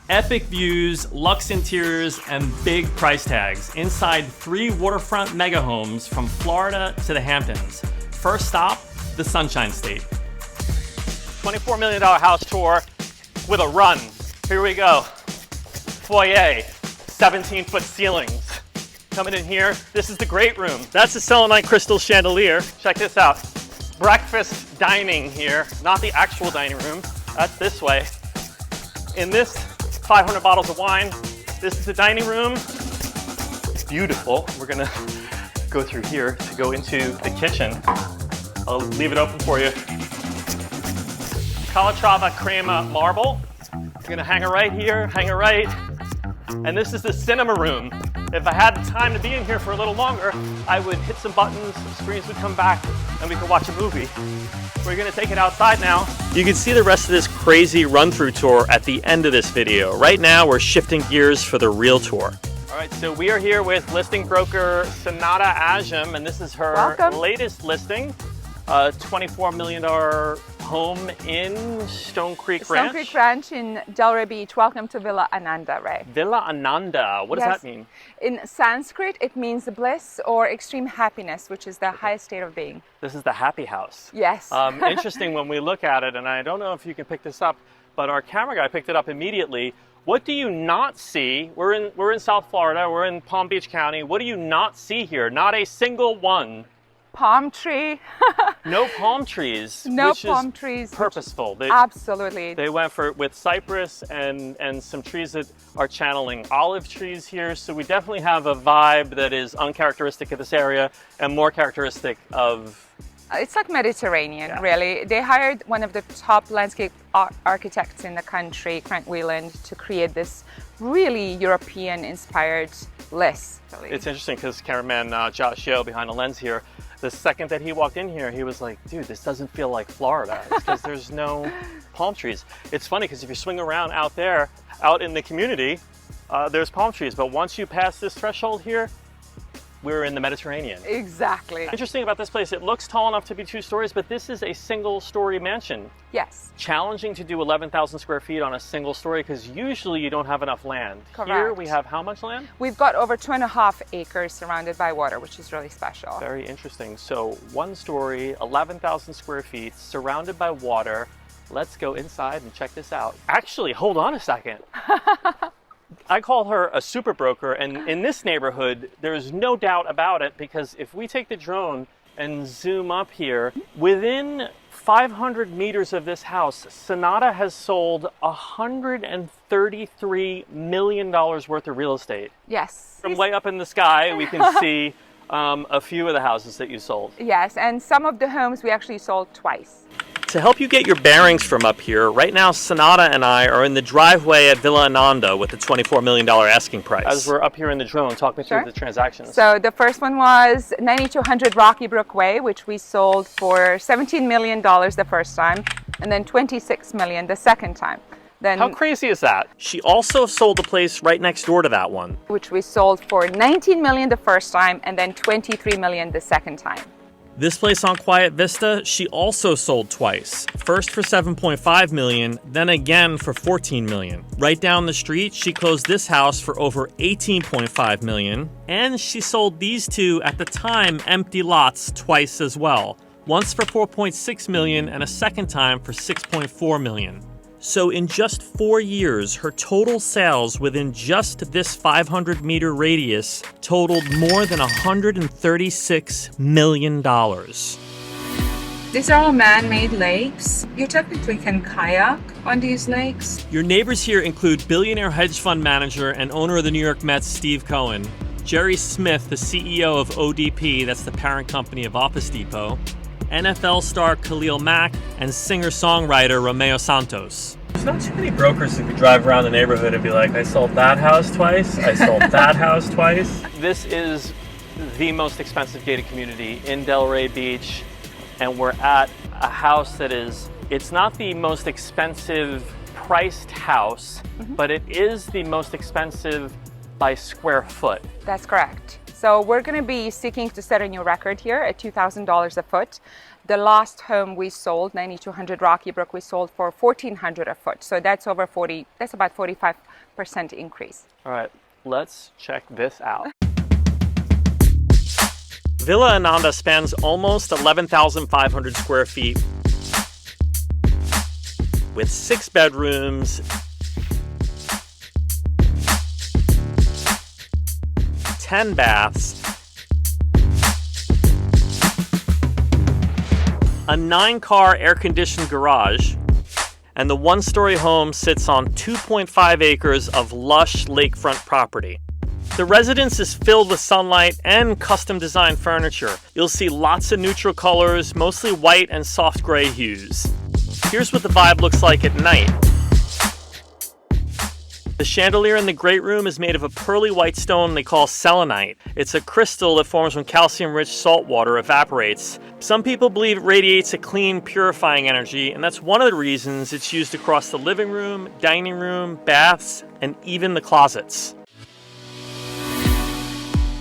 Epic views, luxe interiors, and big price tags inside 3 waterfront mega homes from Florida to the Hamptons. First stop, the Sunshine State. $24 million house tour with a run. Here we go. Foyer, 17-foot ceilings. Coming in here, this is the great room. That's the selenite crystal chandelier. Check this out. Breakfast dining here, not the actual dining room. That's this way. In this, 500 bottles of wine. This is the dining room. It's beautiful. We're gonna go through here to go into the kitchen. I'll leave it open for you. Calatrava crema marble. You're gonna hang it right here, hang it right. And this is the cinema room. If I had the time to be in here for a little longer, I would hit some buttons, some screens would come back, and we could watch a movie. We're gonna take it outside now. You can see the rest of this crazy run-through tour at the end of this video. Right now, we're shifting gears for the real tour. All right, so we are here with listing broker Sanada Ajam, and this is her latest listing, a $24 million home in Stone Creek Ranch. Stone Creek Ranch in Delray Beach. Welcome to Villa Ananda, Ray. Villa Ananda, what does that mean? In Sanskrit, it means bliss or extreme happiness, which is the highest state of being. This is the happy house. Yes. Interesting when we look at it, and I don't know if you can pick this up, but our camera guy picked it up immediately. What do you not see? We're in South Florida, we're in Palm Beach County. What do you not see here? Not a single one. Palm tree. No palm trees. No which palm is trees. Purposeful. Absolutely. They went with cypress and some trees that are channeling olive trees here. So we definitely have a vibe that is uncharacteristic of this area and more characteristic of... It's like Mediterranean, really. They hired one of the top landscape architects in the country, Frank Wieland, to create this really European-inspired list. It's interesting because cameraman Josh Yo behind the lens here, the second that he walked in here, he was like, dude, this doesn't feel like Florida. It's because there's no palm trees. It's funny because if you swing around out there, out in the community, there's palm trees. But once you pass this threshold here, we're in the Mediterranean. Exactly. Interesting about this place, it looks tall enough to be 2 stories, but this is a single-story mansion. Yes. Challenging to do 11,000 square feet on a single story because usually you don't have enough land. Correct. Here we have how much land? We've got over 2.5 acres surrounded by water, which is really special. Very interesting. So 1 story, 11,000 square feet, surrounded by water. Let's go inside and check this out. Actually, hold on a second. I call her a super broker, and in this neighborhood, there's no doubt about it, because if we take the drone and zoom up here, within 500 meters of this house, Sanada has sold $133 million worth of real estate. Yes. From way up in the sky, we can see a few of the houses that you sold. Yes, and some of the homes we actually sold twice. To help you get your bearings from up here, right now Sanada and I are in the driveway at Villa Ananda with the $24 million asking price. As we're up here in the drone, talk me through the transactions. So the first one was 9200 Rocky Brook Way, which we sold for $17 million the first time, and then $26 million the second time. Then, how crazy is that? She also sold the place right next door to that one, which we sold for $19 million the first time, and then $23 million the second time. This place on Quiet Vista, she also sold twice. First for $7.5 million, then again for $14 million. Right down the street, she closed this house for over $18.5 million, and she sold these 2 at the time empty lots twice as well. Once for $4.6 million and a second time for $6.4 million. So in just 4 years, her total sales within just this 500-meter radius totaled more than $136 million. These are all man-made lakes. You technically can kayak on these lakes. Your neighbors here include billionaire hedge fund manager and owner of the New York Mets, Steve Cohen, Jerry Smith, the CEO of ODP, that's the parent company of Office Depot, NFL star Khalil Mack, and singer-songwriter Romeo Santos. There's not too many brokers who could drive around the neighborhood and be like, I sold that house twice, I sold that house twice. This is the most expensive gated community in Delray Beach, and we're at a house that it's not the most expensive priced house, but it is the most expensive by square foot. That's correct. So we're going to be seeking to set a new record here at $2,000 a foot. The last home we sold, 9200 Rocky Brook, we sold for $1,400 a foot. So that's about 45% increase. All right, let's check this out. Villa Ananda spans almost 11,500 square feet with 6 bedrooms, 10 baths, a 9-car air-conditioned garage, and the 1-story home sits on 2.5 acres of lush lakefront property. The residence is filled with sunlight and custom-designed furniture. You'll see lots of neutral colors, mostly white and soft gray hues. Here's what the vibe looks like at night. The chandelier in the great room is made of a pearly white stone they call selenite. It's a crystal that forms when calcium-rich salt water evaporates. Some people believe it radiates a clean, purifying energy, and that's one of the reasons it's used across the living room, dining room, baths, and even the closets.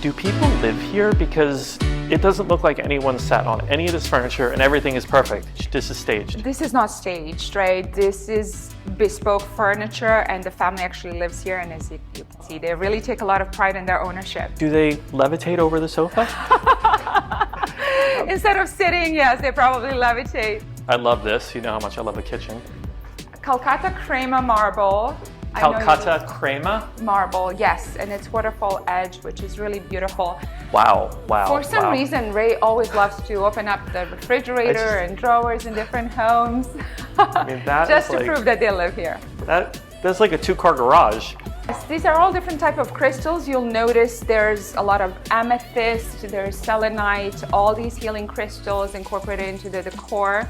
Do people live here? Because it doesn't look like anyone sat on any of this furniture and everything is perfect. This is staged. This is not staged, right? This is bespoke furniture and the family actually lives here, and as you can see, they really take a lot of pride in their ownership. Do they levitate over the sofa? Instead of sitting, yes, they probably levitate. I love this. You know how much I love the kitchen. Calcutta Crema marble. Calcutta Crema? Marble, yes, and it's waterfall edge, which is really beautiful. Wow, wow. For some reason, Ray always loves to open up the refrigerator and drawers in different homes. I mean, that just is to prove that they live here. That's like a 2-car garage. Yes, these are all different type of crystals. You'll notice there's a lot of amethyst, there's selenite, all these healing crystals incorporated into the decor.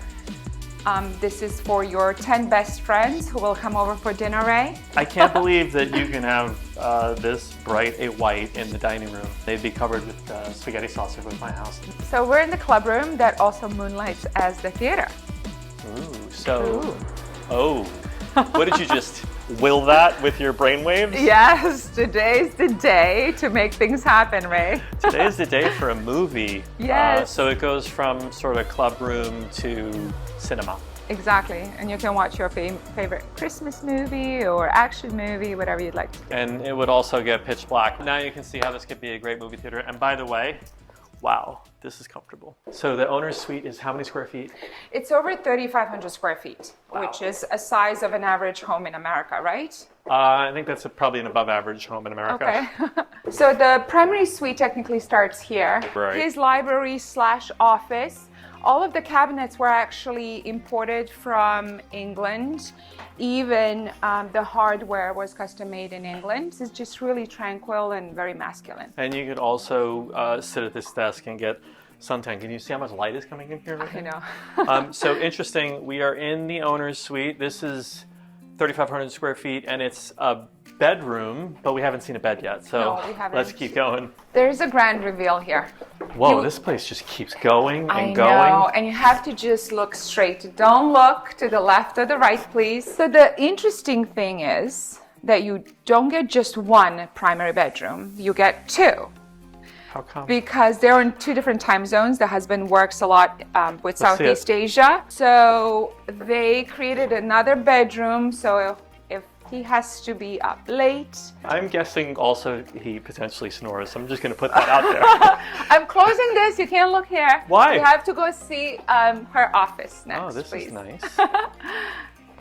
This is for your 10 best friends who will come over for dinner, Ray. I can't believe that you can have this bright a white in the dining room. They'd be covered with spaghetti sauce with my house. So we're in the club room that also moonlights as the theater. Ooh, so, oh, what did you just will that with your brainwaves? Yes, today's the day to make things happen, Ray. Today's the day for a movie. Yes. So it goes from sort of club room to cinema. Exactly, and you can watch your favorite Christmas movie or action movie, whatever you'd like. And it would also get pitch black. Now you can see how this could be a great movie theater. And by the way, wow, this is comfortable. So the owner's suite is how many square feet? It's over 3,500 square feet, wow, which is a size of an average home in America, right? I think that's probably an above average home in America. Okay. So the primary suite technically starts here. Right. His library / office. All of the cabinets were actually imported from England. Even the hardware was custom made in England. It's just really tranquil and very masculine. And you could also sit at this desk and get suntan. Can you see how much light is coming in here? I know. So interesting, we are in the owner's suite. This is 3,500 square feet and it's a bedroom, but we haven't seen a bed yet. So no, we haven't. Let's keep going. There's a grand reveal here. Whoa, this place just keeps going and going. I know, and you have to just look straight. Don't look to the left or the right, please. So the interesting thing is that you don't get just one primary bedroom. You get 2. How come? Because they're in 2 different time zones. The husband works a lot with Southeast Asia. So they created another bedroom. So if he has to be up late. I'm guessing also he potentially snores. I'm just going to put that out there. I'm closing this. You can't look here. Why? You have to go see her office next, oh, this please. is nice.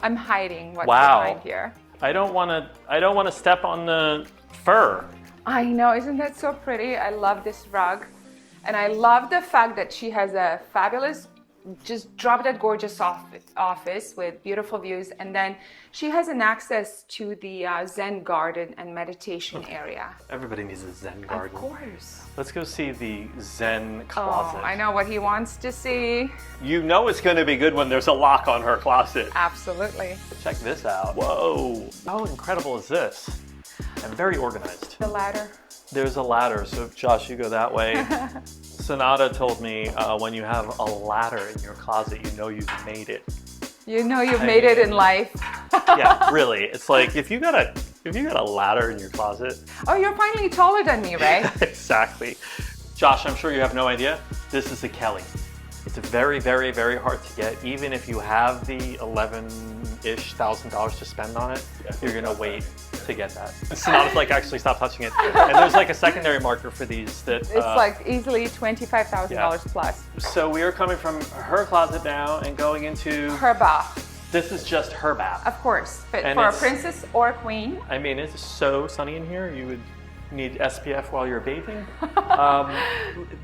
I'm hiding what's wow. behind here. I don't want to step on the fur. I know, isn't that so pretty? I love this rug. And I love the fact that she has a fabulous, just drop-dead gorgeous office with beautiful views. And then she has an access to the Zen garden and meditation area. Everybody needs a Zen garden. Of course. Let's go see the Zen closet. Oh, I know what he wants to see. You know it's going to be good when there's a lock on her closet. Absolutely. Check this out. Whoa. How incredible is this? And very organized. The ladder. There's a ladder, so Josh, you go that way. Sonata told me when you have a ladder in your closet, you know you've made it. You know you've made it in life. Yeah, really. It's like if you got a If you got a ladder in your closet. Oh, you're finally taller than me, right? Exactly. Josh, I'm sure you have no idea. This is a Kelly. It's very, very, very hard to get. Even if you have the $11,000-ish to spend on it, you're gonna wait to get that. Sonata's like, actually stop touching it. And there's like a secondary marker for these that It's like easily $25,000 plus. So we are coming from her closet now and going into Her bath. This is just her bath. Of course, but And for a it's- princess or a queen. I mean, it's so sunny in here. You would need SPF while you're bathing.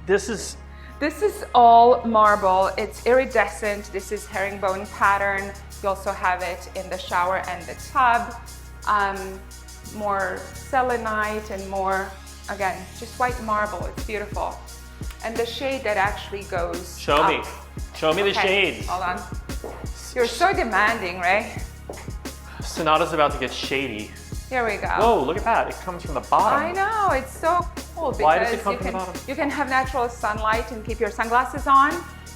This is all marble. It's iridescent. This is herringbone pattern. You also have it in the shower and the tub. More selenite and more, again, just white marble. It's beautiful. And the shade that actually goes Show up. me. Show me the shades. Hold on. You're so demanding, right? Sonata's about to get shady. Here we go. Whoa, look at that. It comes from the bottom. I know, it's so cool because Why does it come from the bottom? you can have natural sunlight and keep your sunglasses on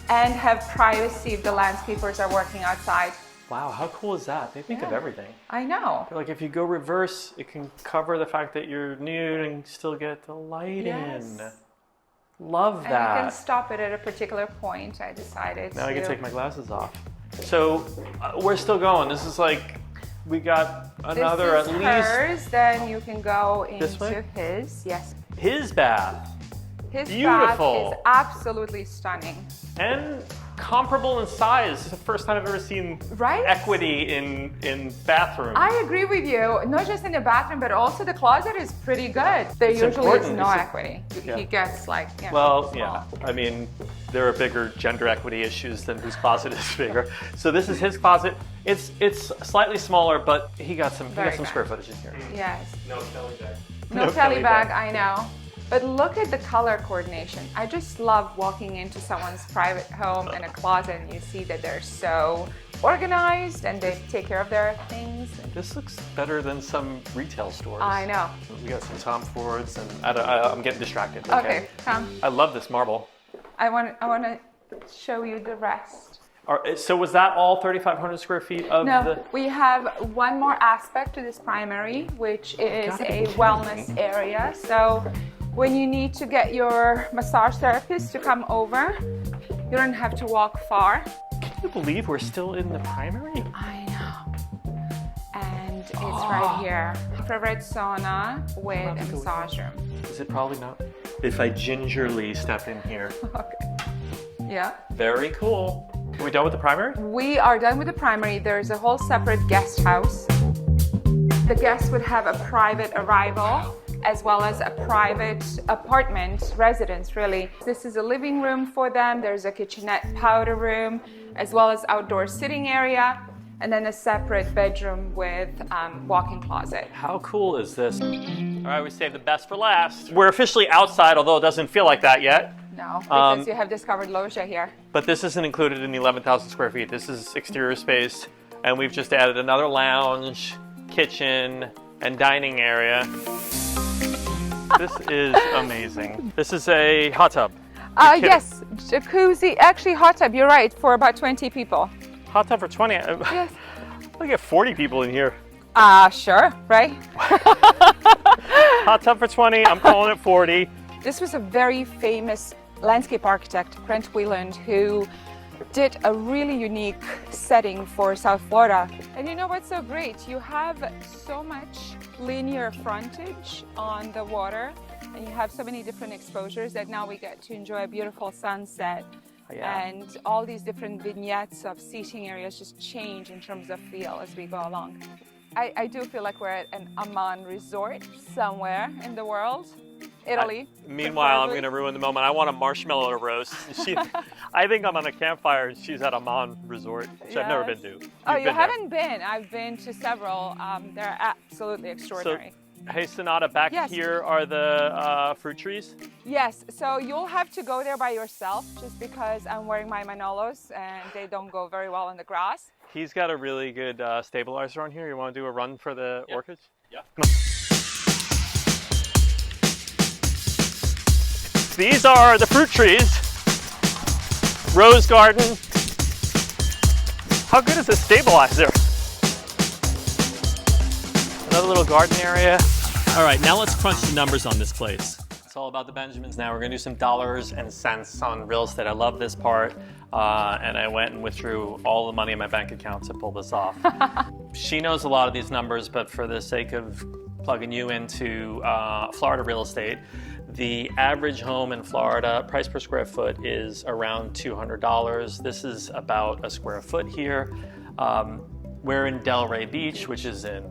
and have privacy if the landscapers are working outside. Wow, how cool is that? They think of everything. I know. Like if you go reverse, it can cover the fact that you're nude and still get the light Yes. in. Love And you that. can stop it at a particular point. I decided Now to. I can take my glasses off. So we're still going. This is like, we got another this is at least hers, then you can go This way? into his. Yes. his bath. His Beautiful. bath is absolutely stunning. And comparable in size. This is the first time I've ever seen Right? equity in bathroom. I agree with you. Not just in the bathroom, but also the closet is pretty good. There It's usually is important. no It's a- equity. Yeah. He gets like, you know, Well, small. yeah. I mean, there are bigger gender equity issues than whose closet is bigger. So this is his closet. It's slightly smaller, but he got some Very good. square footage in here. Yes. No Kelly bag. No Kelly bag, I know. But look at the color coordination. I just love walking into someone's private home in a closet and you see that they're so organized and they take care of their things. This looks better than some retail stores. I know. We got some Tom Fords, and I'm getting distracted. Okay, come. I love this marble. I want to show you the rest. So was that all 3,500 square feet of No, the? we have one more aspect to this primary, which is gotta be a kidding wellness me. area. So when you need to get your massage therapist to come over, you don't have to walk far. Can you believe we're still in the primary? I know. And it's right here. Infrared sauna with have a to go massage room. Is it probably not? If I gingerly step in here. Okay. Yeah. Very cool. Are we done with the primary? We are done with the primary. There's a whole separate guest house. The guests would have a private arrival as well as a private apartment residence, really. This is a living room for them. There's a kitchenette powder room, as well as outdoor sitting area, and then a separate bedroom with walk-in closet. How cool is this? All right, we saved the best for last. We're officially outside, although it doesn't feel like that yet. No, because you have discovered loggia here. But this isn't included in the 11,000 square feet. This is exterior space, and we've just added another lounge, kitchen, and dining area. This is amazing. This is a hot tub. You're kidding. Yes, jacuzzi, actually hot tub, you're right, for about 20 people. Hot tub for 20. Yes. I get 40 people in here. Sure, right? Hot tub for 20. I'm calling it 40. This was a very famous landscape architect, Brent Wieland, who did a really unique setting for South Florida. And you know what's so great? You have so much linear frontage on the water, and you have so many different exposures that now we get to enjoy a beautiful sunset. Yeah. And all these different vignettes of seating areas just change in terms of feel as we go along. I do feel like we're at an Amman resort somewhere in the world. Italy. Meanwhile, I'm preferably. going to ruin the moment. I want a marshmallow roast. I think I'm on a campfire and she's at Amman Resort, which I've never been to. Oh, You've you been there. haven't been? I've been to several. They're absolutely extraordinary. Hey, Sonata, back Yes. here are the fruit trees. Yes, so you'll have to go there by yourself just because I'm wearing my Manolos and they don't go very well in the grass. He's got a really good stabilizer on here. You want to do a run for the orchids? Yeah. These are the fruit trees. Rose garden. How good is this stabilizer? Another a little garden area. All right, now let's crunch the numbers on this place. It's all about the Benjamins now. We're gonna do some dollars and cents on real estate. I love this part. And I went and withdrew all the money in my bank account to pull this off. She knows a lot of these numbers, but for the sake of plugging you into Florida real estate, the average home in Florida, price per square foot is around $200. This is about a square foot here. We're in Delray Beach, which is in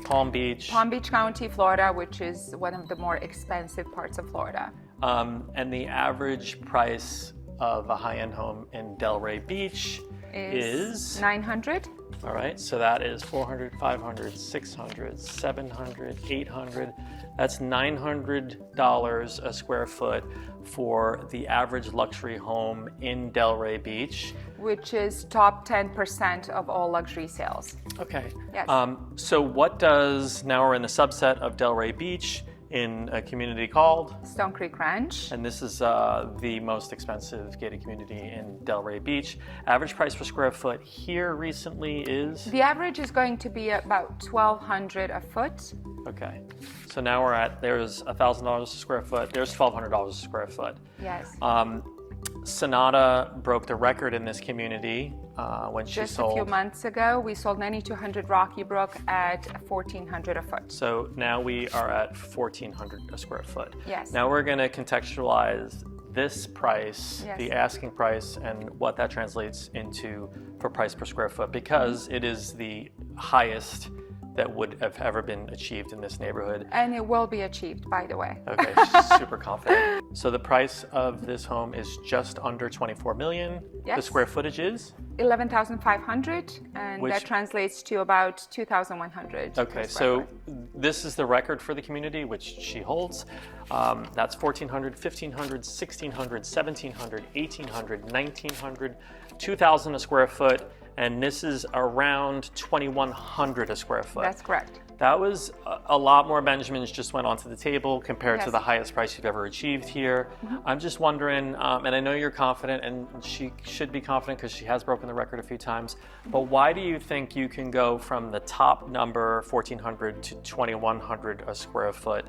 Palm Beach County, Florida, which is one of the more expensive parts of Florida. And the average price of a high-end home in Delray Beach is $900. All right, so that is $400, $500, $600, $700, $800. That's $900 a square foot for the average luxury home in Delray Beach, which is top 10% of all luxury sales. Okay. Yes. So what does, now we're in the subset of Delray Beach in a community called Stone Creek Ranch. And this is the most expensive gated community in Delray Beach. Average price per square foot here recently is? The average is going to be about $1,200 a foot. Okay, so now we're at, there's $1,000 a square foot, there's $1,200 a square foot. Yes. Sonata broke the record in this community when she sold. Just a few months ago, we sold 9200 Rocky Brook at $1,400 a foot. So now we are at $1,400 a square foot. Yes. Now we're going to contextualize this price, Yes. the asking price, and what that translates into for price per square foot, because it is the highest that would have ever been achieved in this neighborhood. And it will be achieved, by the way. Okay, super confident. So the price of this home is just under $24 million. Yes. The square footage is? 11,500, and Which- that translates to about 2,100. Okay, so this is the record for the community, which she holds. That's 1,400, 1,500, 1,600, 1,700, 1,800, 1,900, 2,000 a square foot, and this is around 2,100 a square foot. That's correct. That was a lot more Benjamins just went onto the table compared to Yes. the highest price you've ever achieved here. I'm just wondering, and I know you're confident, and she should be confident because she has broken the record a few times, but why do you think you can go from the top number, 1,400, to 2,100 a square foot?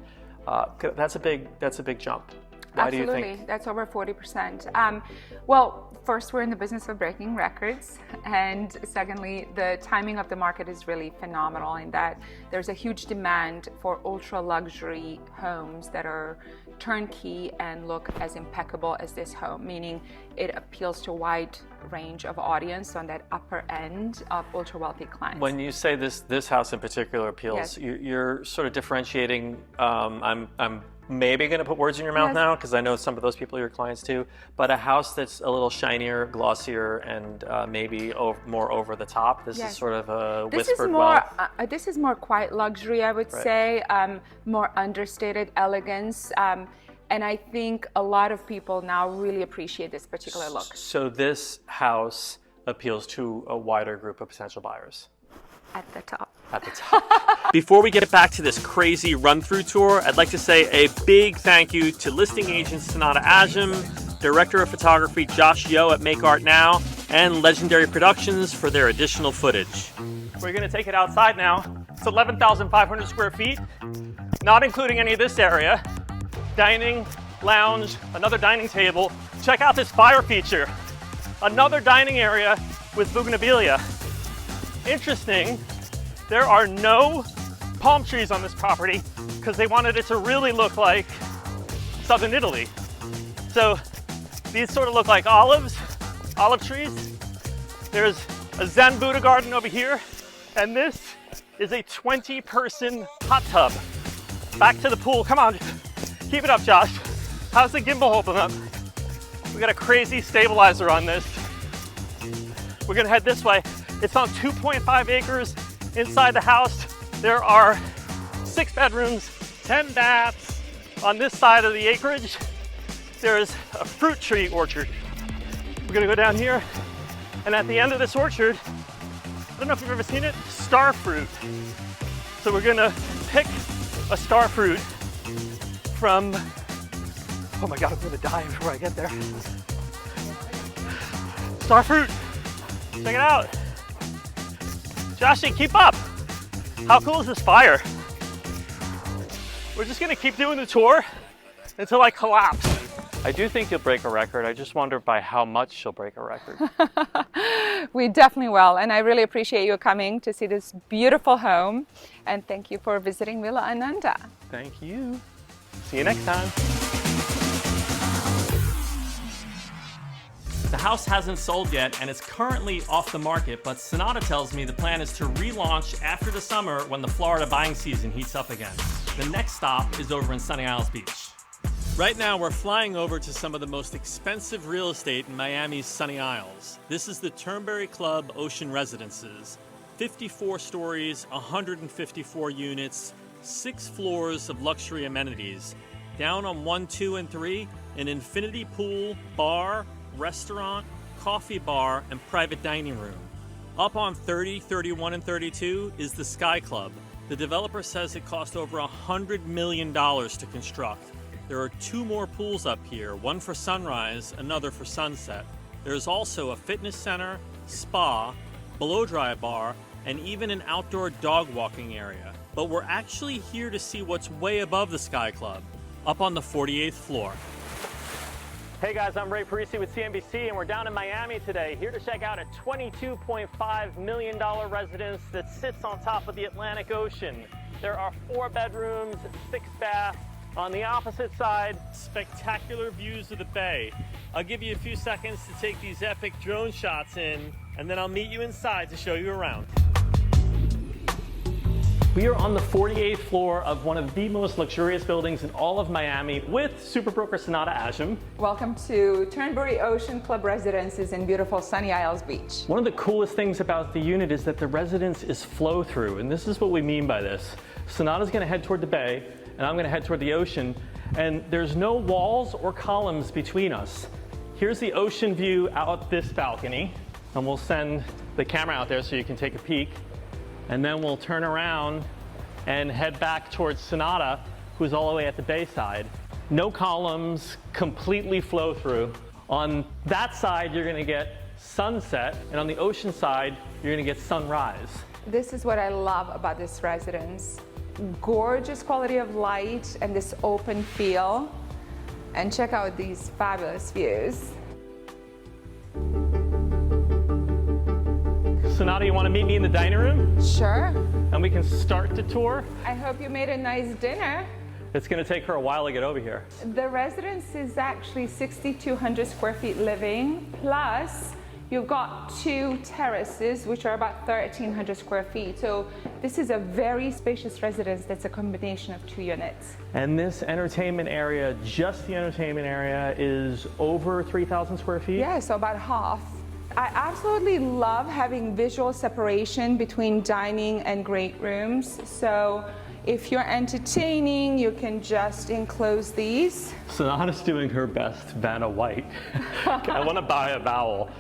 That's a big jump. Why Absolutely, do you think? that's over 40%. Well, first, we're in the business of breaking records, and secondly, the timing of the market is really phenomenal in that there's a huge demand for ultra luxury homes that are turnkey and look as impeccable as this home, meaning it appeals to a wide range of audience on that upper end of ultra wealthy clients. When you say this house in particular appeals, Yes. you're sort of differentiating. I'm maybe going to put words in your mouth Yes. now because I know some of those people are your clients too, but a house that's a little shinier, glossier, and maybe more over the top. This Yes. is sort of a This is whispered more. wealth. This is more quiet luxury, I would Right. say. More understated elegance, and I think a lot of people now really appreciate this particular look. So this house appeals to a wider group of potential buyers. At the top. At the top. Before we get back to this crazy run-through tour, I'd like to say a big thank you to listing agent Sonata Ajam, director of photography Josh Yo at Make Art Now, and Legendary Productions for their additional footage. We're gonna take it outside now. It's 11,500 square feet, not including any of this area. Dining, lounge, another dining table. Check out this fire feature. Another dining area with bougainvillea. Interesting, there are no palm trees on this property because they wanted it to really look like southern Italy. So these sort of look like olive trees. There's a Zen Buddha garden over here, and this is a 20-person hot tub. Back to the pool, come on, keep it up, Josh. How's the gimbal holding up? We got a crazy stabilizer on this. We're gonna head this way. It's on 2.5 acres inside the house. There are 6 bedrooms, 10 baths. On this side of the acreage, there's a fruit tree orchard. We're gonna go down here, and at the end of this orchard, I don't know if you've ever seen it, star fruit. So we're gonna pick a star fruit from, oh my God, I'm gonna die before I get there. Star fruit, check it out. Joshy, keep up. How cool is this fire? We're just gonna keep doing the tour until I collapse. I do think you'll break a record. I just wonder by how much she'll break a record. We definitely will. And I really appreciate you coming to see this beautiful home. And thank you for visiting Villa Ananda. Thank you. See you next time. The house hasn't sold yet and it's currently off the market, but Sonata tells me the plan is to relaunch after the summer when the Florida buying season heats up again. The next stop is over in Sunny Isles Beach. Right now, we're flying over to some of the most expensive real estate in Miami's Sunny Isles. This is the Turnberry Club Ocean Residences. 54 stories, 154 units, 6 floors of luxury amenities. Down on 1, 2, and 3, an infinity pool, bar, restaurant, coffee bar, and private dining room. Up on 30, 31, and 32 is the Sky Club. The developer says it cost over $100 million to construct. There are 2 more pools up here, one for sunrise, another for sunset. There's also a fitness center, spa, blow-dry bar, and even an outdoor dog walking area. But we're actually here to see what's way above the Sky Club, up on the 48th floor. Hey guys, I'm Ray Parisi with CNBC, and we're down in Miami today, here to check out a $22.5 million residence that sits on top of the Atlantic Ocean. There are 4 bedrooms, 6 baths. On the opposite side, spectacular views of the bay. I'll give you a few seconds to take these epic drone shots in, and then I'll meet you inside to show you around. We are on the 48th floor of one of the most luxurious buildings in all of Miami with super broker Sonata Asham. Welcome to Turnberry Ocean Club Residences in beautiful Sunny Isles Beach. One of the coolest things about the unit is that the residence is flow through, and this is what we mean by this. Sonata's gonna head toward the bay, and I'm gonna head toward the ocean, and there's no walls or columns between us. Here's the ocean view out this balcony, and we'll send the camera out there so you can take a peek, and then we'll turn around and head back towards Sonata, who's all the way at the bay side. No columns, completely flow through. On that side, you're gonna get sunset, and on the ocean side, you're gonna get sunrise. This is what I love about this residence. Gorgeous quality of light and this open feel. And check out these fabulous views. Sonata, you want to meet me in the dining room? Sure. And we can start the tour? I hope you made a nice dinner. It's going to take her a while to get over here. The residence is actually 6,200 square feet living, plus you've got 2 terraces, which are about 1,300 square feet. So this is a very spacious residence that's a combination of 2 units. And this entertainment area, just the entertainment area, is over 3,000 square feet? Yeah, so about half. I absolutely love having visual separation between dining and great rooms. So if you're entertaining, you can just enclose these. Sonata's doing her best Vanna White. I want to buy a vowel.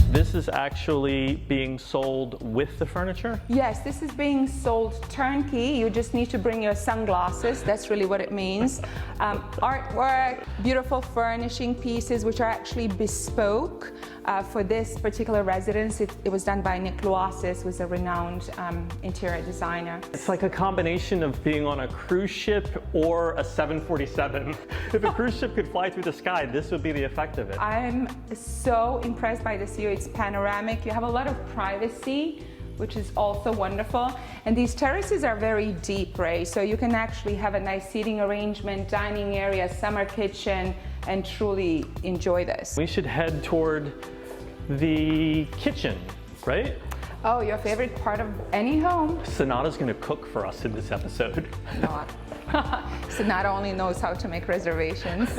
This is actually being sold with the furniture? Yes, this is being sold turnkey. You just need to bring your sunglasses. That's really what it means. Artwork, beautiful furnishing pieces, which are actually bespoke for this particular residence. It was done by Nick Luasis, who's a renowned interior designer. It's like a combination of being on a cruise ship or a 747. If a cruise ship could fly through the sky, this would be the effect of it. I'm so impressed by this view. It's panoramic. You have a lot of privacy, which is also wonderful. And these terraces are very deep, Ray, so you can actually have a nice seating arrangement, dining area, summer kitchen, and truly enjoy this. We should head toward the kitchen, right? Oh, your favorite part of any home? Sonata's gonna cook for us in this episode. Not. Sonata only knows how to make reservations.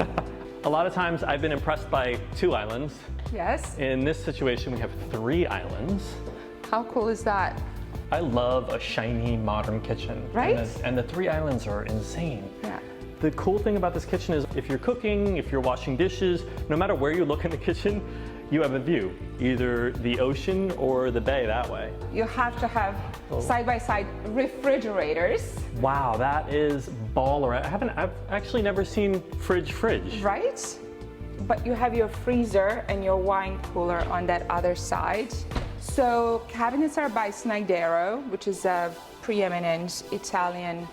A lot of times I've been impressed by 2 islands. Yes. In this situation, we have 3 islands. How cool is that? I love a shiny, modern kitchen. Right? And the 3 islands are insane. Yeah. The cool thing about this kitchen is if you're cooking, if you're washing dishes, no matter where you look in the kitchen, you have a view, either the ocean or the bay that way. You have to have side-by-side refrigerators. Wow, that is baller. I've actually never seen fridge. Right? But you have your freezer and your wine cooler on that other side. So cabinets are by Snaidero, which is a preeminent Italian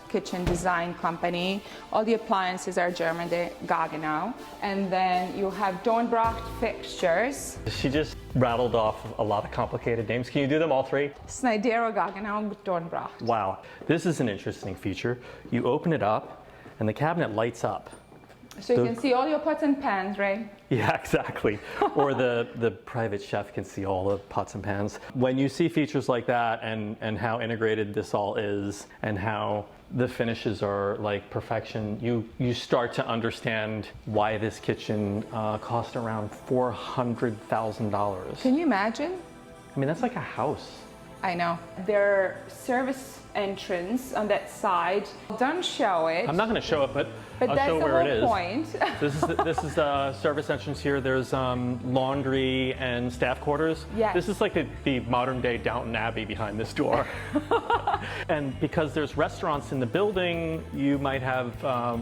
kitchen design company. All the appliances are German, they're Gaggenau. And then you have Dornbracht fixtures. She just rattled off a lot of complicated names. Can you do them all three? Snaidero, Gaggenau, Dornbracht. Wow, this is an interesting feature. You open it up and the cabinet lights up. So you can see all your pots and pans, right? Yeah, exactly. Or the private chef can see all the pots and pans. When you see features like that and how integrated this all is and how the finishes are like perfection, you start to understand why this kitchen cost around $400,000. Can you imagine? I mean, that's like a house. I know. Their service entrance on that side, don't show it. I'm not going to show it, but I'll that's show the where it is. whole point. This is a service entrance here. There's laundry and staff quarters. Yes. This is like the modern day Downton Abbey behind this door. And because there's restaurants in the building, you might have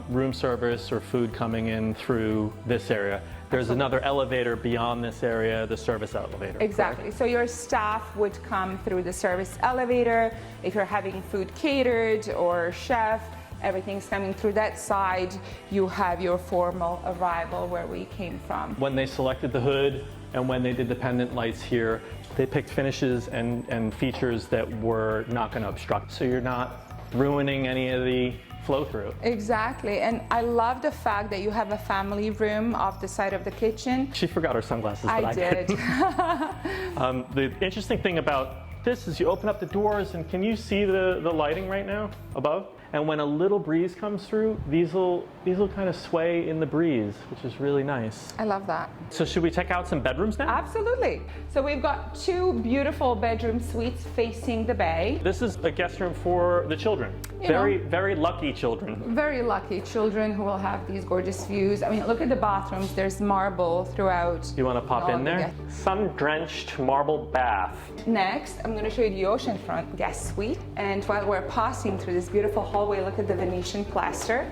room service or food coming in through this area. There's another elevator beyond this area, the service elevator. Exactly. Correct? So your staff would come through the service elevator. If you're having food catered or chef, everything's coming through that side. You have your formal arrival where we came from. When they selected the hood and when they did the pendant lights here, they picked finishes and features that were not going to obstruct. So you're not ruining any of the flow through. Exactly, and I love the fact that you have a family room off the side of the kitchen. She forgot her sunglasses, but I did. The interesting thing about this is you open up the doors and can you see the lighting right now above? And when a little breeze comes through, these will kind of sway in the breeze, which is really nice. I love that. So should we check out some bedrooms now? Absolutely. So we've got two beautiful bedroom suites facing the bay. This is a guest room for the children. Very lucky children. Very lucky children who will have these gorgeous views. I mean, look at the bathrooms. There's marble throughout. You want to pop in there? Sun-drenched marble bath. Next, I'm going to show you the oceanfront guest suite. And while we're passing through this beautiful hallway, look at the Venetian plaster.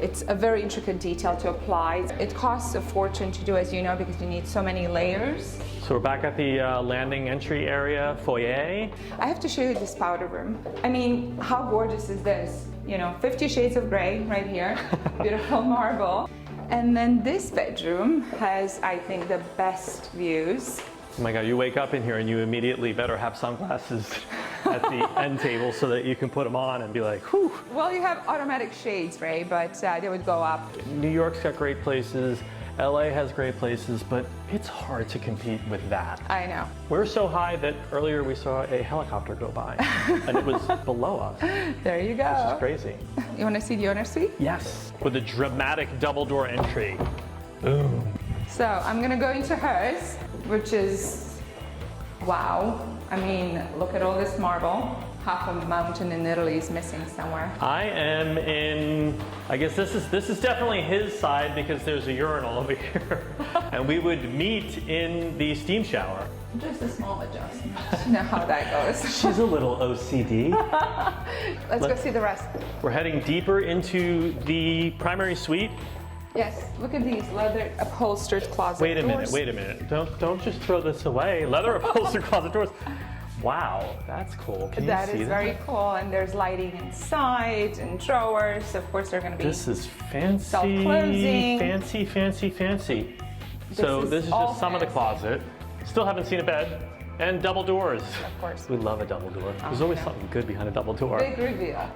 It's a very intricate detail to apply. It costs a fortune to do, as you know, because you need so many layers. So we're back at the landing entry area, foyer. I have to show you this powder room. I mean, how gorgeous is this? You know, 50 shades of gray right here. Beautiful marble. And then this bedroom has, I think, the best views. Oh my God, you wake up in here and you immediately better have sunglasses at the end table so that you can put them on and be like, whew. Well, you have automatic shades, Ray, but they would go up. New York's got great places. LA has great places, but it's hard to compete with that. I know. We're so high that earlier we saw a helicopter go by and it was below us. There you go. Which is crazy. You want to see the owner suite? Yes. With a dramatic double door entry. Boom. So I'm going to go into hers, which is, wow. I mean, look at all this marble. Half a mountain in Italy is missing somewhere. I am in, I guess this is definitely his side because there's a urinal over here. And we would meet in the steam shower. Just a small adjustment. You know how that goes. She's a little OCD. Let's go see the rest. We're heading deeper into the primary suite. Yes, look at these leather upholstered closet doors. Wait a minute. Don't just throw this away. Leather upholstered closet doors. Wow, that's cool. Can you see that? That is very cool, and there's lighting inside and drawers. Of course, they're going to be. This is fancy. Self-closing. Fancy. So this is just some of the closet. Still haven't seen a bed. And double doors. Of course. We love a double door. There's always something good behind a double door. Big reveal.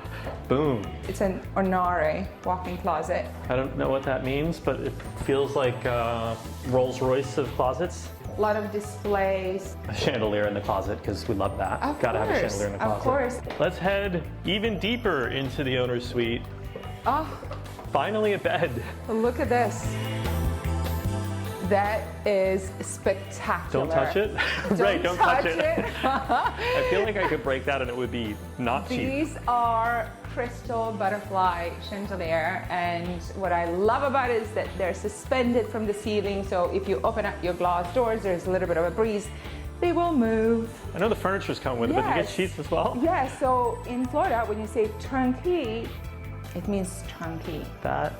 Boom. It's an Onare walk-in closet. I don't know what that means, but it feels like Rolls Royce of closets. A lot of displays. A chandelier in the closet, because we love that. Of Gotta course, have a chandelier in the closet. of course. Let's head even deeper into the owner's suite. Oh, Finally a bed. look at this. That is spectacular. Don't touch it. Right, don't touch it. I feel like I could break that and it would be not cheap. These are crystal butterfly chandelier, and what I love about it is that they're suspended from the ceiling, so if you open up your glass doors, there's a little bit of a breeze, they will move. I know the furniture's come with it, but you get sheets as well? Yeah, so in Florida, when you say turnkey, it means turnkey. That,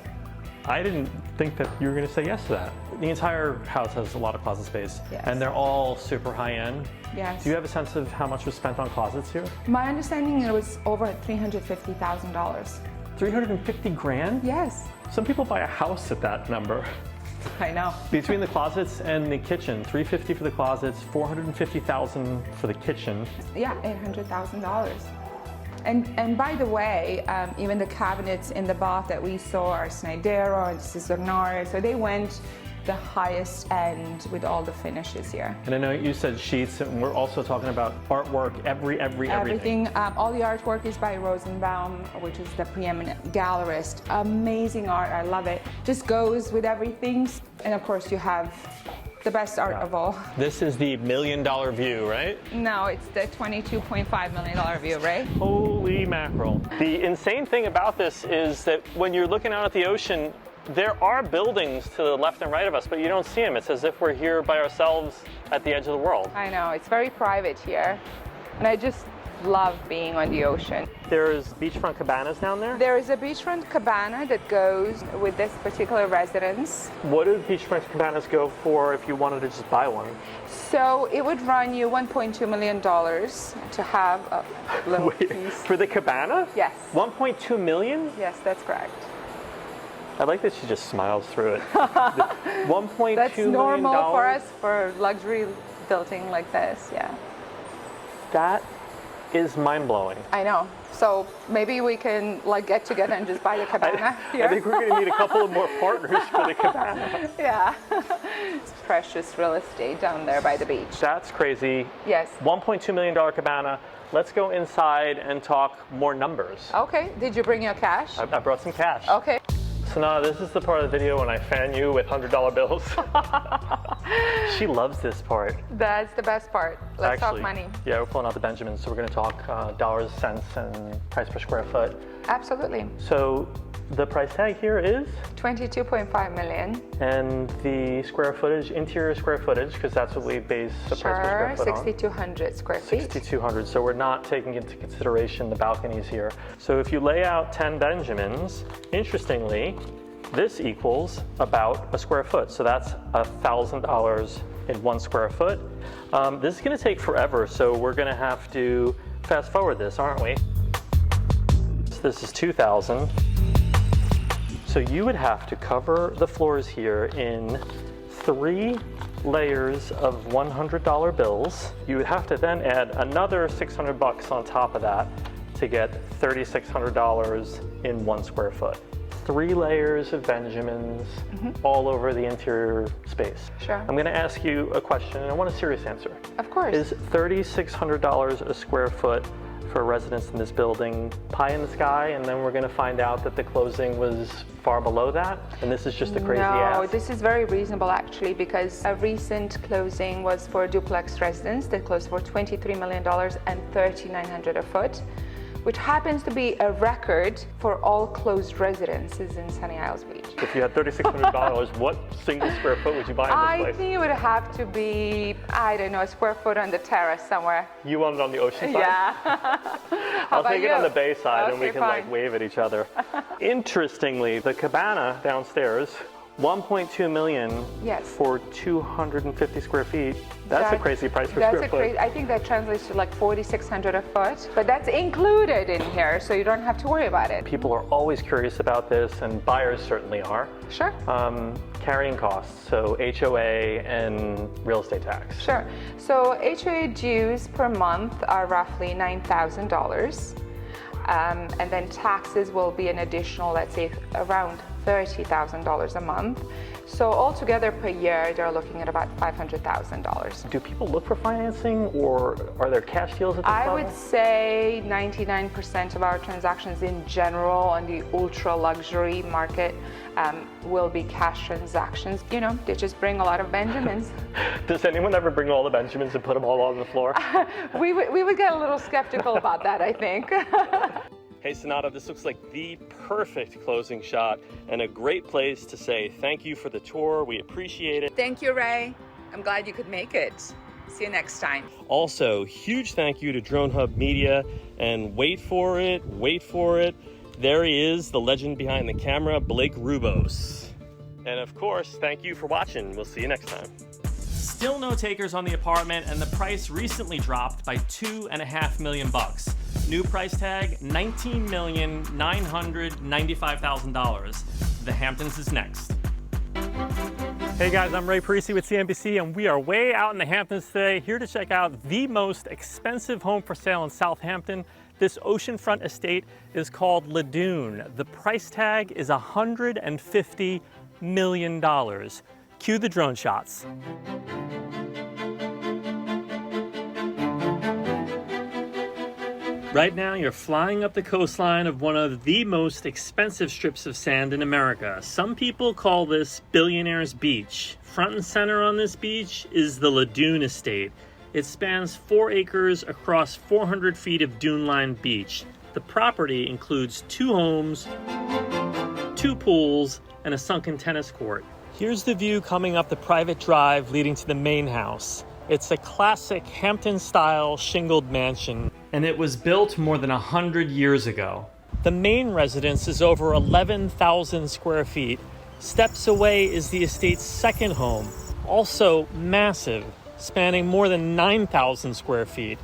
I didn't think that you're going to say yes to that. The entire house has a lot of closet space, Yes. and they're all super high-end. Yes. Do you have a sense of how much was spent on closets here? My understanding it was over $350,000. 350 grand? Yes. Some people buy a house at that number. I know. Between the closets and the kitchen, $350 for the closets, $450,000 for the kitchen. Yeah, $800,000. And by the way, even the cabinets in the bath that we saw are Snidero and Cesarnare, so they went the highest end with all the finishes here. And I know you said sheets, and we're also talking about artwork, everything. All the artwork is by Rosenbaum, which is the preeminent gallerist. Amazing art, I love it. Just goes with everything. And of course you have the best art of all. This is the $1 million view, right? No, it's the $22.5 million view, right? Holy mackerel. The insane thing about this is that when you're looking out at the ocean, there are buildings to the left and right of us, but you don't see them. It's as if we're here by ourselves at the edge of the world. I know, it's very private here. And I just love being on the ocean. There's beachfront cabanas down there? There is a beachfront cabana that goes with this particular residence. What do beachfront cabanas go for if you wanted to just buy one? So it would run you $1.2 million to have a little piece. For the cabana? Yes. 1.2 million? Yes, that's correct. I like that she just smiles through it. $1.2 million. That's normal for us for luxury building like this, yeah. That is mind-blowing. I know. So maybe we can get together and just buy the cabana here. I think we're going to need a couple of more partners for the cabana. Yeah. It's precious real estate down there by the beach. That's crazy. Yes. $1.2 million cabana. Let's go inside and talk more numbers. Okay. Did you bring your cash? I brought some cash. Okay. So now this is the part of the video when I fan you with $100 bills. She loves this part. That's the best part. Let's talk money. Yeah, we're pulling out the Benjamins, so we're going to talk dollars, cents, and price per square foot. Absolutely. So the price tag here is? $22.5 million. And the square footage, interior square footage, because that's what we base the price per square foot on. 6,200 square feet. 6,200, so we're not taking into consideration the balconies here. So if you lay out 10 Benjamins, interestingly, this equals about a square foot. So that's $1,000 in 1 square foot. This is gonna take forever, so we're gonna have to fast forward this, aren't we? So this is 2,000. So you would have to cover the floors here in 3 layers of $100 bills. You would have to then add another $600 on top of that to get $3,600 in 1 square foot. 3 layers of Benjamins all over the interior space. Sure. I'm going to ask you a question, and I want a serious answer. Of course. Is $3,600 a square foot for residents in this building pie in the sky, and then we're going to find out that the closing was far below that, and this is just a crazy ask? No, this is very reasonable actually, because a recent closing was for a duplex residence that closed for $23 million and $3,900 a foot, which happens to be a record for all closed residences in Sunny Isles Beach. If you had $3,600, what single square foot would you buy in this place? I think it would have to be, I don't know, a square foot on the terrace somewhere. You want it on the ocean side? Yeah. I'll take it on the bay side, and we Okay, can like wave at each other. Interestingly, the cabana downstairs, $1.2 million for 250 square feet. That's a crazy price per square foot. I think that translates to like $4,600 a foot, but that's included in here, so you don't have to worry about it. People are always curious about this, and buyers certainly are. Sure. Carrying costs, so HOA and real estate tax. Sure. So HOA dues per month are roughly $9,000. And then taxes will be an additional, let's say, around $30,000 a month. So altogether per year, they're looking at about $500,000. Do people look for financing, or are there cash deals at this level? I would say 99% of our transactions in general on the ultra luxury market will be cash transactions. You know, they just bring a lot of Benjamins. Does anyone ever bring all the Benjamins and put them all on the floor? we would get a little skeptical about that, I think. Hey Sonata, this looks like the perfect closing shot and a great place to say thank you for the tour. We appreciate it. Thank you, Ray. I'm glad you could make it. See you next time. Also, huge thank you to Drone Hub Media, and wait for it. There he is, the legend behind the camera, Blake Rubos. And of course, thank you for watching. We'll see you next time. Still no takers on the apartment, and the price recently dropped by $2.5 million. New price tag, $19,995,000. The Hamptons is next. Hey guys, I'm Ray Parisi with CNBC, and we are way out in the Hamptons today, here to check out the most expensive home for sale in Southampton. This oceanfront estate is called Ladoon. The price tag is $150 million. Cue the drone shots. Right now, you're flying up the coastline of one of the most expensive strips of sand in America. Some people call this Billionaire's Beach. Front and center on this beach is the Ladoon estate. It spans 4 acres across 400 feet of dune-lined beach. The property includes 2 homes, 2 pools, and a sunken tennis court. Here's the view coming up the private drive leading to the main house. It's a classic Hampton-style shingled mansion, and it was built more than 100 years ago. The main residence is over 11,000 square feet. Steps away is the estate's second home, also massive, spanning more than 9,000 square feet.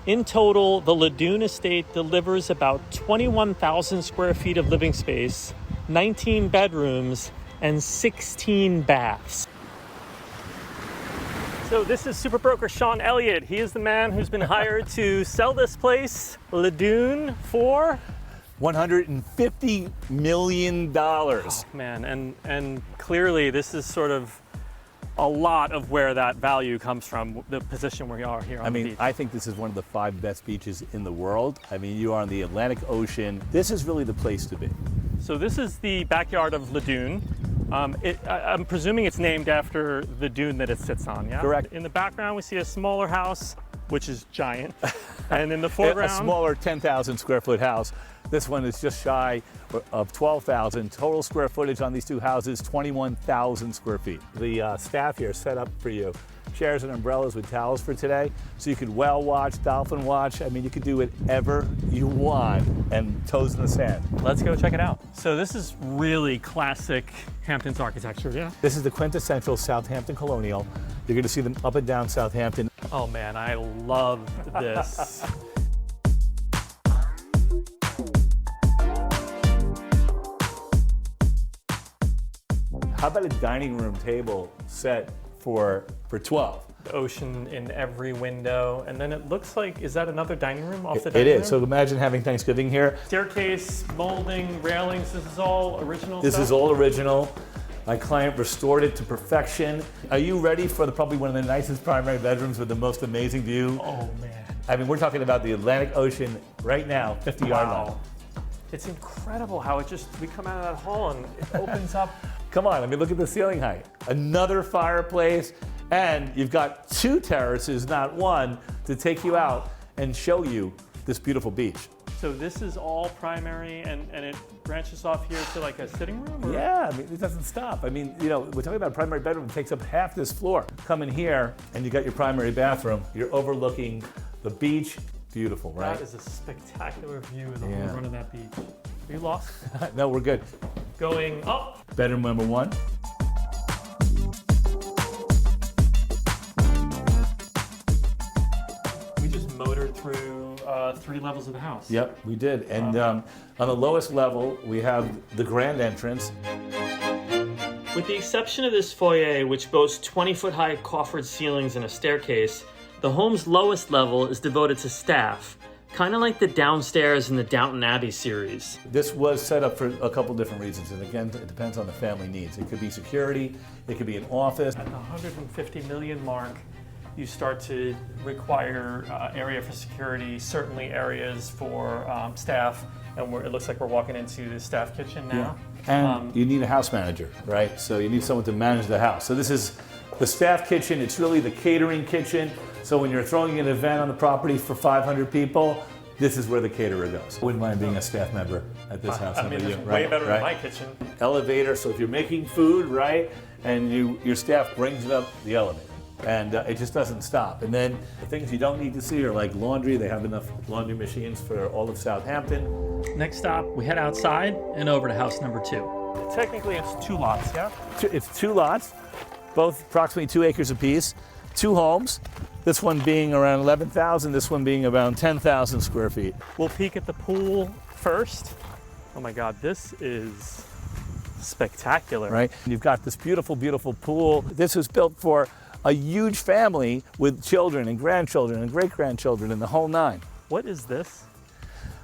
In total, the Ladoon estate delivers about 21,000 square feet of living space, 19 bedrooms, and 16 baths. So this is super broker Sean Elliott. He is the man who's been hired to sell this place, Ladoon, for $150 million. Oh, man, and clearly this is sort of a lot of where that value comes from, the position we are here on the beach. I think this is one of the 5 best beaches in the world. I mean, you are on the Atlantic Ocean. This is really the place to be. So this is the backyard of Ladoon. I'm presuming it's named after the dune that it sits on, yeah? Correct. In the background, we see a smaller house, which is giant. And in the foreground, a smaller 10,000 square foot house. This one is just shy of 12,000. Total square footage on these 2 houses, 21,000 square feet. The staff here set up for you chairs and umbrellas with towels for today. So you could whale watch, dolphin watch. I mean, you could do whatever you want, and toes in the sand. Let's go check it out. So this is really classic Hamptons architecture, yeah? This is the quintessential Southampton colonial. You're going to see them up and down Southampton. Oh man, I love this. How about a dining room table set for 12? The ocean in every window, and then it looks like, is that another dining room off the dining room? It is. So imagine having Thanksgiving here. Staircase, molding, railings, this is all original This stuff? is all original. My client restored it to perfection. Are you ready for probably one of the nicest primary bedrooms with the most amazing view? Oh man. I mean, we're talking about the Atlantic Ocean right now, 50-yard line. It's incredible how we come out of that hall and it opens up. Come on, I mean, look at the ceiling height. Another fireplace, and you've got 2 terraces, not one, to take you out and show you this beautiful beach. So this is all primary, and it branches off here to like a sitting room? Or? Yeah, I mean, it doesn't stop. I mean, you know, we're talking about a primary bedroom. It takes up half this floor. Come in here, and you got your primary bathroom. You're overlooking the beach. Beautiful, right? That is a spectacular view of the whole run of that beach. Are you lost? No, we're good. Going up. Bedroom number 1. We just motored through 3 levels of the house. Yep, we did. And on the lowest level, we have the grand entrance. With the exception of this foyer, which boasts 20-foot-high coffered ceilings and a staircase, the home's lowest level is devoted to staff, kind of like the downstairs in the Downton Abbey series. This was set up for a couple different reasons, and again, it depends on the family needs. It could be security, it could be an office. At the 150 million mark, you start to require area for security, certainly areas for staff, and it looks like we're walking into the staff kitchen now. Yeah. And you need a house manager, right? So you need someone to manage the house. So this is the staff kitchen. It's really the catering kitchen. So when you're throwing an event on the property for 500 people, this is where the caterer goes. I wouldn't mind being a staff member at this house. I mean, it's way better than my kitchen. Elevator, so if you're making food, right, and your staff brings it up the elevator, and it just doesn't stop. And then the things you don't need to see are like laundry. They have enough laundry machines for all of Southampton. Next stop, we head outside and over to house number 2. Technically, it's 2 lots, yeah? It's 2 lots, both approximately 2 acres apiece, 2 homes. This one being around 11,000, this one being around 10,000 square feet. We'll peek at the pool first. Oh my God, this is spectacular. Right? You've got this beautiful, beautiful pool. This was built for a huge family with children and grandchildren and great-grandchildren and the whole 9. What is this?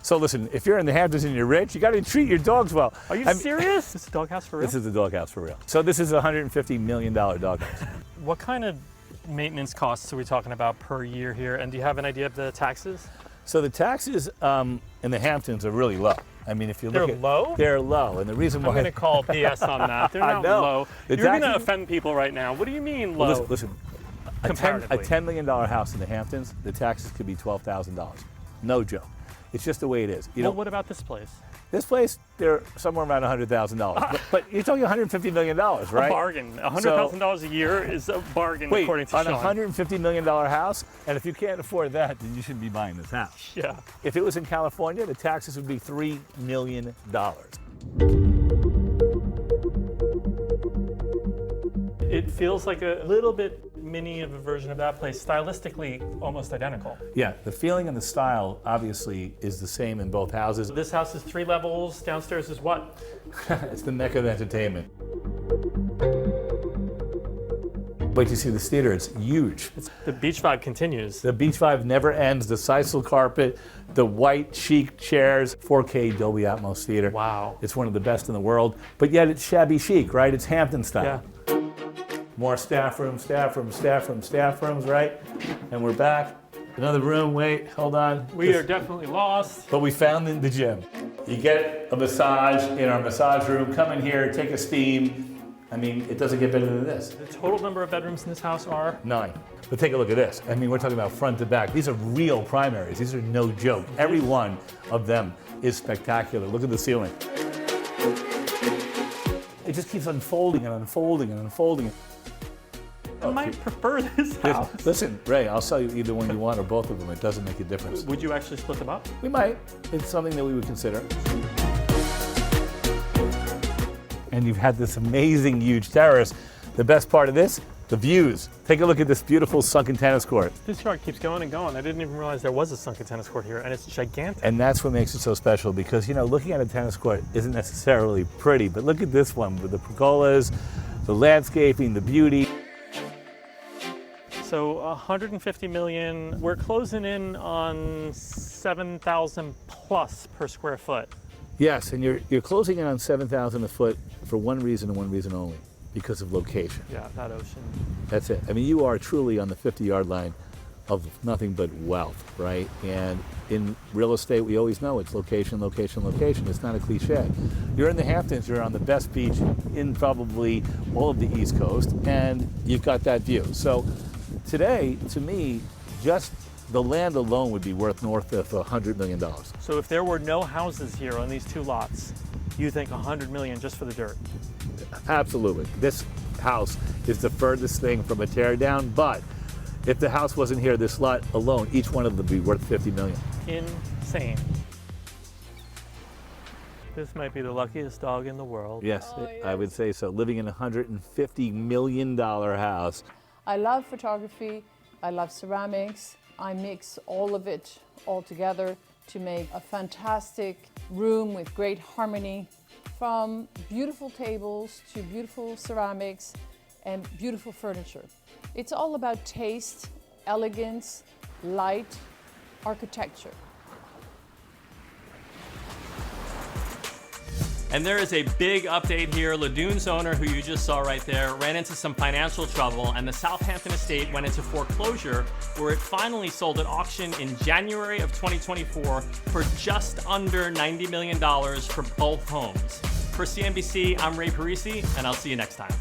So listen, if you're in the Hamptons and you're rich, you got to treat your dogs well. Are you serious? This is a doghouse for real? This is a doghouse for real. So this is a $150 million doghouse. What kind of maintenance costs are we talking about per year here? And do you have an idea of the taxes? So the taxes in the Hamptons are really low. I mean, if you look They're low? They're low, and the reason why I'm going to call BS on that. They're not low. You're going to offend people right now. What do you mean low? Well, listen, a $10 million house in the Hamptons, the taxes could be $12,000. No joke. It's just the way it is. Well, what about this place? This place, they're somewhere around $100,000. But you're talking $150 million, right? A bargain. $100,000 a year is a bargain, according to on Sean. a $150 million house, and if you can't afford that, then you shouldn't be buying this house. Yeah. If it was in California, the taxes would be $3 million. It feels like a little bit mini of a version of that place, stylistically almost identical. Yeah, the feeling and the style obviously is the same in both houses. This house is 3 levels. Downstairs is what? It's the mecca of entertainment. Wait till you see this theater, it's huge. The beach vibe continues. The beach vibe never ends. The sisal carpet, the white chic chairs, 4K Dolby Atmos theater. Wow. It's one of the best in the world, but yet it's shabby chic, right? It's Hampton style. Yeah. More staff rooms, right? And we're back. Another room, wait, hold on. We are definitely lost. But we found the gym. You get a massage in our massage room, come in here, take a steam. I mean, it doesn't get better than this. The total number of bedrooms in this house are? 9. But take a look at this. I mean, we're talking about front to back. These are real primaries. These are no joke. Every one of them is spectacular. Look at the ceiling. It just keeps unfolding and unfolding and unfolding. I might prefer this house. Listen, Ray, I'll sell you either one you want or both of them. It doesn't make a difference. Would you actually split them up? We might. It's something that we would consider. And you've had this amazing, huge terrace. The best part of this, the views. Take a look at this beautiful sunken tennis court. This yard keeps going and going. I didn't even realize there was a sunken tennis court here, and it's gigantic. And that's what makes it so special because, you know, looking at a tennis court isn't necessarily pretty, but look at this one with the pergolas, the landscaping, the beauty. So 150 million, we're closing in on 7,000 plus per square foot. Yes, and you're closing in on 7,000 a foot for one reason and one reason only, because of location. Yeah, that ocean. That's it. I mean, you are truly on the 50-yard line of nothing but wealth, right? And in real estate, we always know it's location, location, location. It's not a cliche. You're in the Hamptons, you're on the best beach in probably all of the East Coast, and you've got that view. So today, to me, just the land alone would be worth north of $100 million. So if there were no houses here on these 2 lots, you think 100 million just for the dirt? Absolutely. This house is the furthest thing from a tear down, but if the house wasn't here, this lot alone, each one of them would be worth 50 million. Insane. This might be the luckiest dog in the world. Yes, I would say so. Living in a $150 million house. I love photography, I love ceramics. I mix all of it all together to make a fantastic room with great harmony, from beautiful tables to beautiful ceramics and beautiful furniture. It's all about taste, elegance, light, architecture. And there is a big update here. Ladoune's owner, who you just saw right there, ran into some financial trouble, and the Southampton estate went into foreclosure, where it finally sold at auction in January of 2024 for just under $90 million for both homes. For CNBC, I'm Ray Parisi, and I'll see you next time.